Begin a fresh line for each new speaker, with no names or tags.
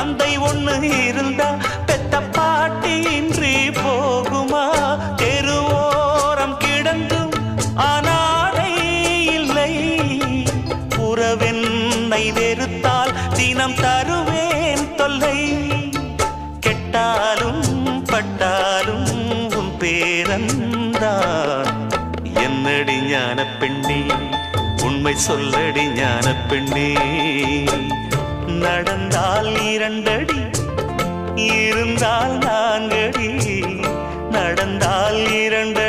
தந்தை ஒண்ணு இருந்தா பெத்த பாட்டி இன்றி போகுமா? தெருவோரம் கிடந்தும் அனாதை இல்லை. உறவென்னை வெறுத்தால் தினம் தருவேன் தொல்லை. கெட்டாலும் பட்டாலும் உன் பேரன்தான். என்னடி ஞான பெண்ணே, உண்மை சொல்லடி ஞான பெண்ணே. நடந்தால் 2 அடி, இருந்தால் 4 அடி. நடந்தால் 2